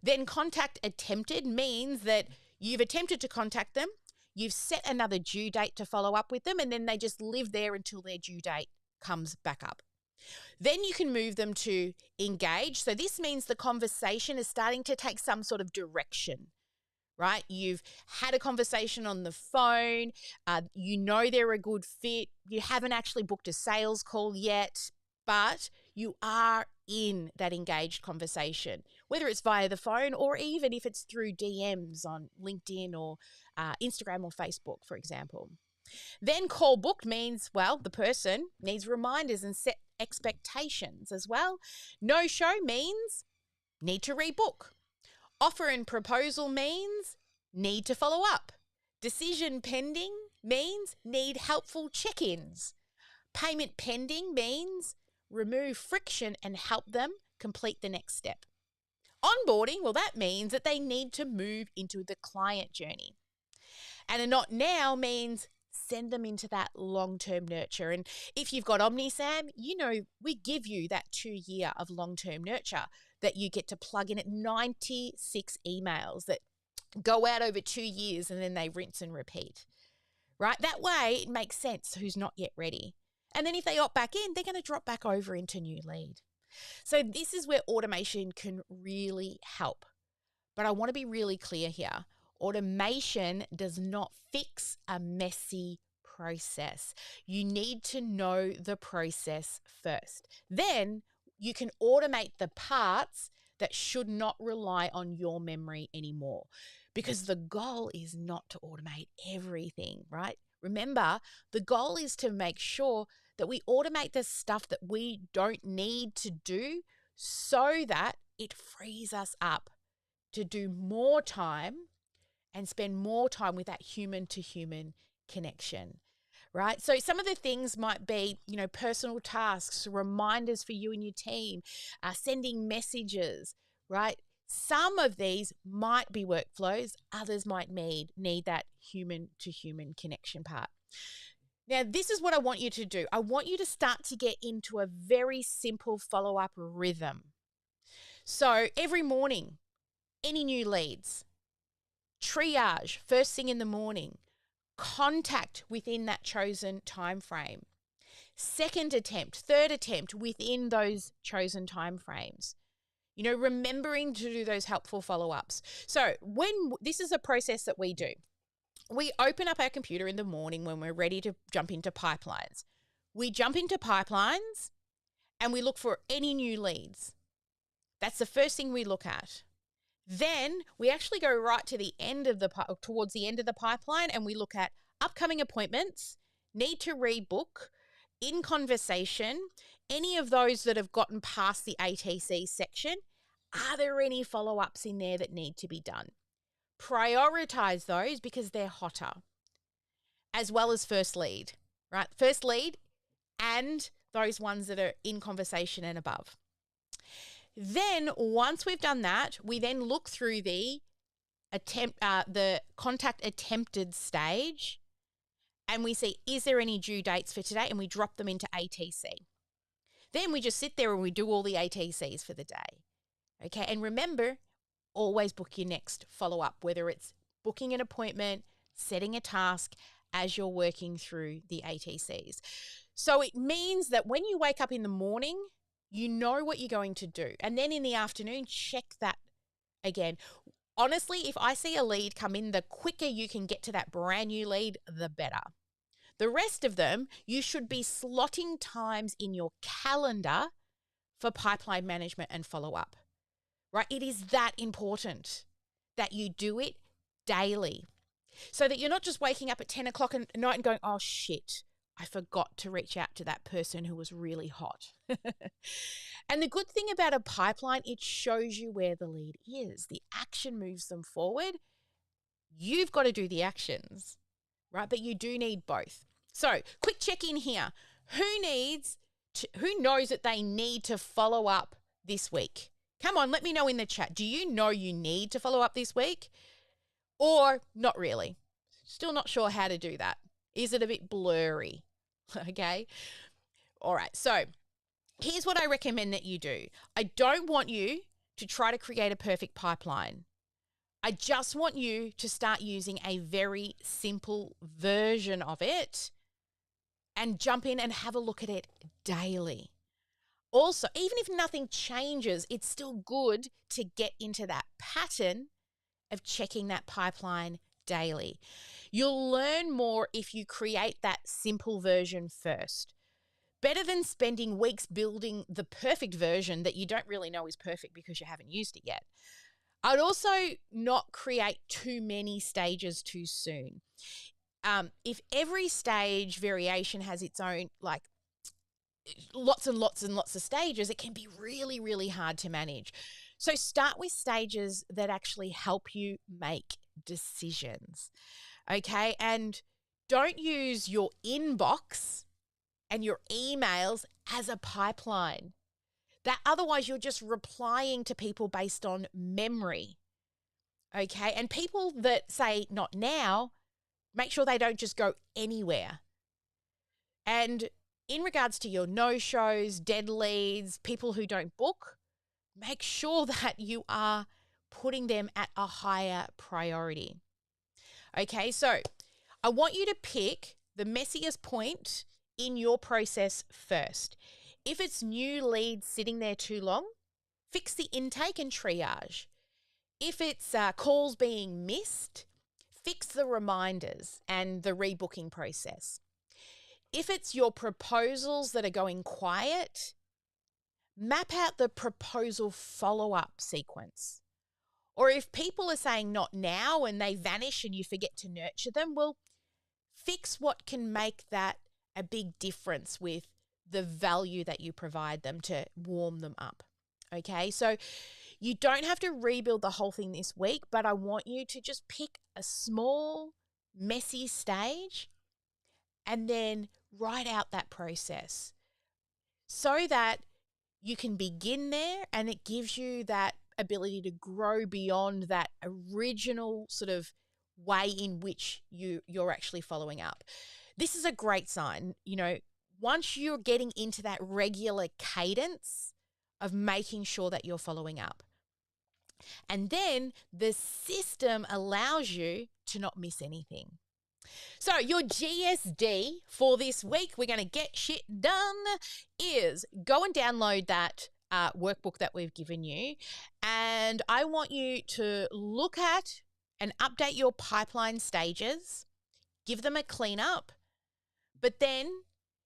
Then contact attempted means that you've attempted to contact them, you've set another due date to follow up with them, and then they just live there until their due date comes back up. Then you can move them to engage. So this means the conversation is starting to take some sort of direction, right? You've had a conversation on the phone. You know they're a good fit. You haven't actually booked a sales call yet, but you are in that engaged conversation, whether it's via the phone or even if it's through DMs on LinkedIn or Instagram or Facebook, for example. Then call booked means, well, the person needs reminders and set expectations as well. No show means need to rebook. Offer and proposal means need to follow up. Decision pending means need helpful check-ins. Payment pending means remove friction and help them complete the next step. Onboarding, well, that means that they need to move into the client journey. And a not now means send them into that long-term nurture. And if you've got OmniSam, you know we give you that 2 year of long-term nurture that you get to plug in at 96 emails that go out over 2 years and then they rinse and repeat, right? That way it makes sense who's not yet ready. And then if they opt back in, they're going to drop back over into new lead. So this is where automation can really help. But I want to be really clear here. Automation does not fix a messy process. You need to know the process first. Then you can automate the parts that should not rely on your memory anymore, because the goal is not to automate everything, right? Remember, the goal is to make sure that we automate the stuff that we don't need to do so that it frees us up to do more time and spend more time with that human-to-human connection, right? So some of the things might be, personal tasks, reminders for you and your team, sending messages, right? Some of these might be workflows, others might need that human-to-human connection part. Now, this is what I want you to do. I want you to start to get into a very simple follow-up rhythm. So every morning, any new leads, triage first thing in the morning, contact within that chosen time frame, second attempt, third attempt within those chosen time frames. Remembering to do those helpful follow-ups. So this is a process that we do. We open up our computer in the morning when we're ready to jump into pipelines. We jump into pipelines and we look for any new leads. That's the first thing we look at. Then we actually go right to the end of towards the end of the pipeline, and we look at upcoming appointments, need to rebook, in conversation, any of those that have gotten past the ATC section. Are there any follow-ups in there that need to be done? Prioritize those because they're hotter, as well as first lead, right? First lead and those ones that are in conversation and above. Then once we've done that, we then look through the contact attempted stage, and we see, is there any due dates for today? And we drop them into ATC. Then we just sit there and we do all the ATCs for the day. Okay, and remember, always book your next follow-up, whether it's booking an appointment, setting a task as you're working through the ATCs. So it means that when you wake up in the morning, you know what you're going to do. And then in the afternoon, check that again. Honestly, if I see a lead come in, the quicker you can get to that brand new lead, the better. The rest of them, you should be slotting times in your calendar for pipeline management and follow-up. right? It is that important that you do it daily so that you're not just waking up at 10 o'clock at night and going, oh, shit, I forgot to reach out to that person who was really hot. And the good thing about a pipeline, it shows you where the lead is. The action moves them forward. You've got to do the actions, right? But you do need both. So quick check in here. Who knows that they need to follow up this week? Come on, let me know in the chat. Do you know you need to follow up this week? Or not really? Still not sure how to do that. Is it a bit blurry? Okay. All right. So here's what I recommend that you do. I don't want you to try to create a perfect pipeline. I just want you to start using a very simple version of it and jump in and have a look at it daily. Also, even if nothing changes, it's still good to get into that pattern of checking that pipeline daily. You'll learn more if you create that simple version first. Better than spending weeks building the perfect version that you don't really know is perfect because you haven't used it yet. I'd also not create too many stages too soon. If every stage variation has its own, like, lots and lots and lots of stages, it can be really, really hard to manage. So start with stages that actually help you make decisions, okay? And don't use your inbox and your emails as a pipeline. That otherwise you're just replying to people based on memory, okay? And people that say not now, make sure they don't just go anywhere. And in regards to your no-shows, dead leads, people who don't book, make sure that you are putting them at a higher priority. Okay, so I want you to pick the messiest point in your process first. If it's new leads sitting there too long, fix the intake and triage. If it's calls being missed, fix the reminders and the rebooking process. If it's your proposals that are going quiet, map out the proposal follow-up sequence. Or if people are saying not now and they vanish and you forget to nurture them, well, fix what can make that a big difference with the value that you provide them to warm them up. Okay, so you don't have to rebuild the whole thing this week, but I want you to just pick a small, messy stage and then write out that process so that you can begin there and it gives you that ability to grow beyond that original sort of way in which you're actually following up. This is a great sign. You know, once you're getting into that regular cadence of making sure that you're following up. And then the system allows you to not miss anything. So your GSD for this week, we're going to get shit done, is go and download that workbook that we've given you. And I want you to look at and update your pipeline stages, give them a cleanup, but then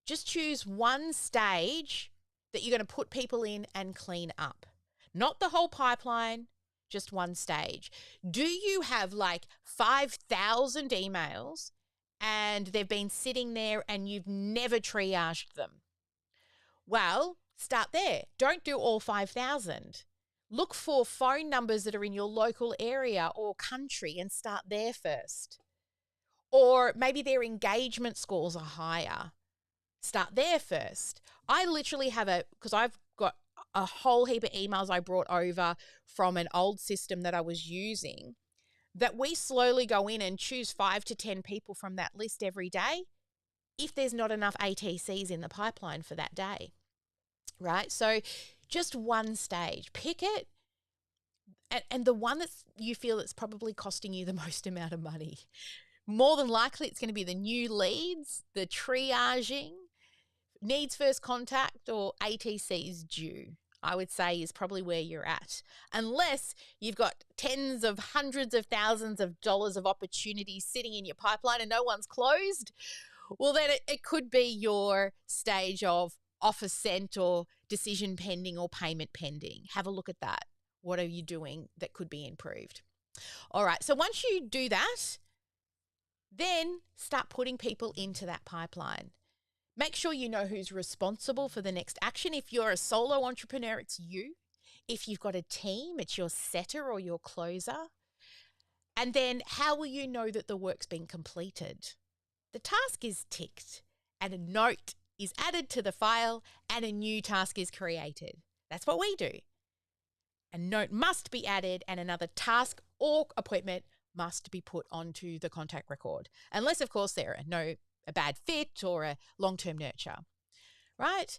just choose one stage that you're going to put people in and clean up. Not the whole pipeline, just one stage. Do you have like 5,000 emails and they've been sitting there and you've never triaged them? Well, start there. Don't do all 5,000. Look for phone numbers that are in your local area or country and start there first. Or maybe their engagement scores are higher. Start there first. I literally have because I've got a whole heap of emails I brought over from an old system that I was using, that we slowly go in and choose 5 to 10 people from that list every day if there's not enough ATCs in the pipeline for that day, right? So just one stage. Pick it, and the one that you feel that's probably costing you the most amount of money. More than likely, it's going to be the new leads, the triaging, needs first contact, or ATCs due, I would say is probably where you're at. Unless you've got tens of hundreds of thousands of dollars of opportunities sitting in your pipeline and no one's closed, well, then it could be your stage of offer sent or decision pending or payment pending. Have a look at that. What are you doing that could be improved? All right. So once you do that, then start putting people into that pipeline. Make sure you know who's responsible for the next action. If you're a solo entrepreneur, it's you. If you've got a team, it's your setter or your closer. And then how will you know that the work's been completed? The task is ticked and a note is added to the file and a new task is created. That's what we do. A note must be added and another task or appointment must be put onto the contact record. Unless, of course, there are a bad fit or a long-term nurture, right?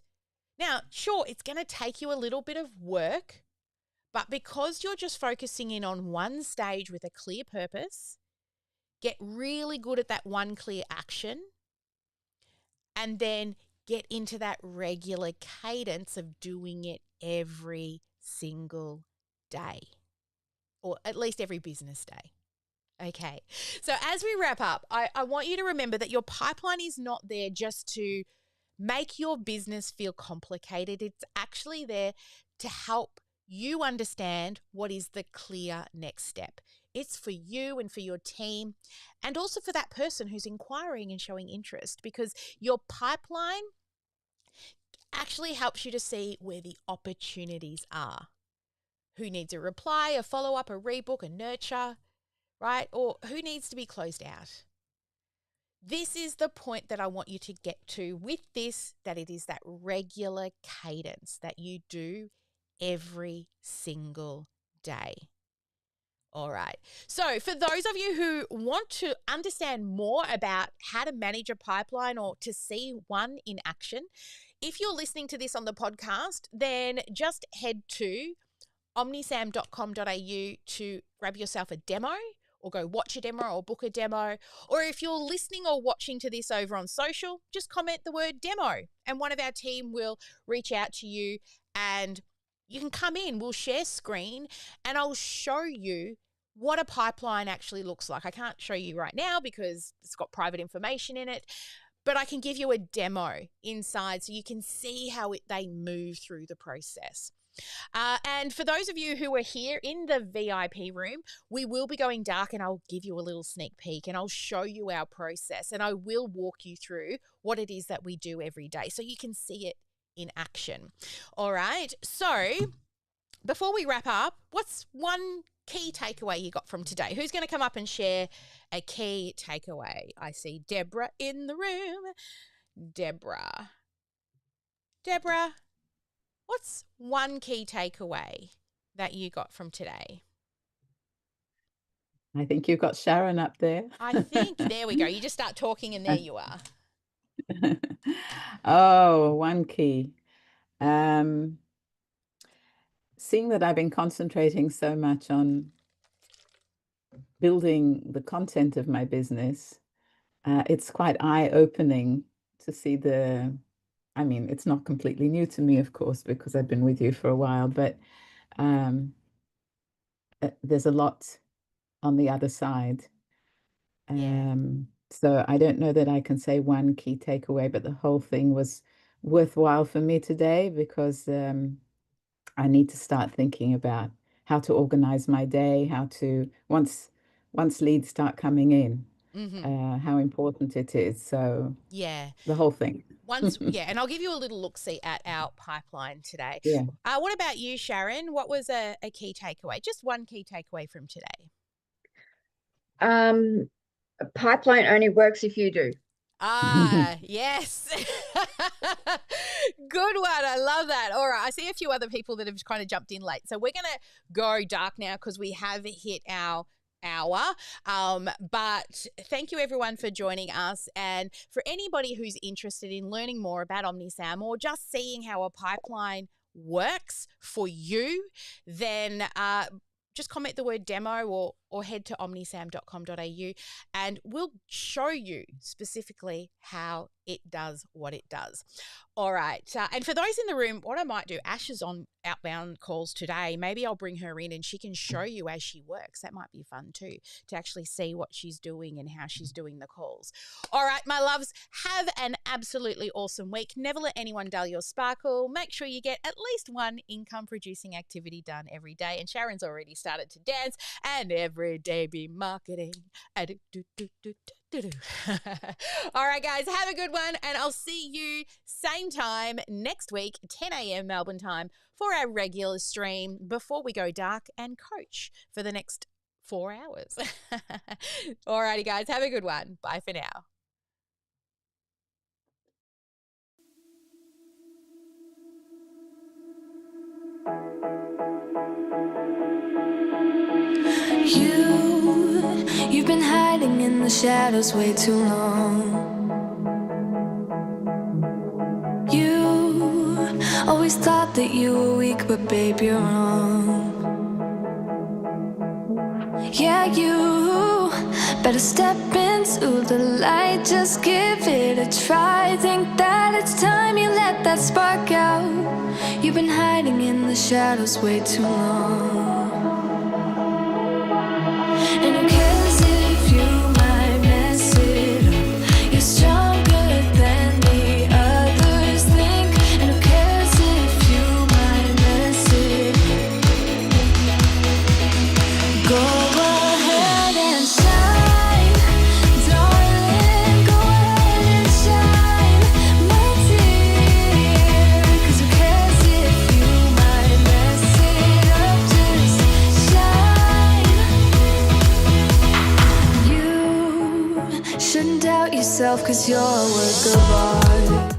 Now, sure, it's going to take you a little bit of work, but because you're just focusing in on one stage with a clear purpose, get really good at that one clear action, and then get into that regular cadence of doing it every single day, or at least every business day. Okay, so as we wrap up, I want you to remember that your pipeline is not there just to make your business feel complicated. It's actually there to help you understand what is the clear next step. It's for you and for your team, and also for that person who's inquiring and showing interest, because your pipeline actually helps you to see where the opportunities are. Who needs a reply, a follow-up, a rebook, a nurture, right? Or who needs to be closed out? This is the point that I want you to get to with this, that it is that regular cadence that you do every single day. All right. So for those of you who want to understand more about how to manage a pipeline or to see one in action, if you're listening to this on the podcast, then just head to omnisam.com.au to grab yourself a demo, or go watch a demo or book a demo. Or if you're listening or watching to this over on social, just comment the word demo and one of our team will reach out to you and you can come in. We'll share screen and I'll show you what a pipeline actually looks like. I can't show you right now because it's got private information in it, but I can give you a demo inside so you can see how they move through the process. And for those of you who are here in the VIP room, we will be going dark and I'll give you a little sneak peek and I'll show you our process and I will walk you through what it is that we do every day so you can see it in action. All right. So before we wrap up, what's one key takeaway you got from today? Who's going to come up and share a key takeaway? I see Deborah in the room. Deborah, what's one key takeaway that you got from today? I think you've got Sharon up there. I think, there we go. You just start talking and there you are. Oh, one key. Seeing that I've been concentrating so much on building the content of my business, it's quite eye-opening to see it's not completely new to me, of course, because I've been with you for a while, but there's a lot on the other side. So I don't know that I can say one key takeaway, but the whole thing was worthwhile for me today because I need to start thinking about how to organize my day, how to, once leads start coming in, how important it is. So yeah, the whole thing. And I'll give you a little look-see at our pipeline today. Yeah. What about you, Sharon? What was a key takeaway? Just one key takeaway from today. A pipeline only works if you do. Yes. Good one. I love that. All right. I see a few other people that have kind of jumped in late. So we're going to go dark now because we have hit our hour. But thank you everyone for joining us. And for anybody who's interested in learning more about OmniSam or just seeing how a pipeline works for you, then just comment the word demo or head to omnisam.com.au and we'll show you specifically how it does what it does. All right. And for those in the room, what I might do, Ash is on outbound calls today. Maybe I'll bring her in and she can show you as she works. That might be fun too, to actually see what she's doing and how she's doing the calls. All right, my loves, have an absolutely awesome week. Never let anyone dull your sparkle. Make sure you get at least one income-producing activity done every day. And Sharon's already started to dance. And every day be marketing. All right, guys, have a good one. And I'll see you same time next week, 10 a.m. Melbourne time, for our regular stream before we go dark and coach for the next 4 hours. All righty, guys, have a good one. Bye for now. You've been hiding in the shadows way too long. You always thought that you were weak, but babe, you're wrong. Yeah, you better step into the light, just give it a try. Think that it's time you let that spark out. You've been hiding in the shadows way too long. And who cares if you might mess it up? You're stronger than the others think. And who cares if you might mess it up? Go ahead and shine, darling. Go ahead and shine, my dear. 'Cause who cares if you might mess it up? Just shine. You shouldn't doubt yourself, 'cause you're a work of art.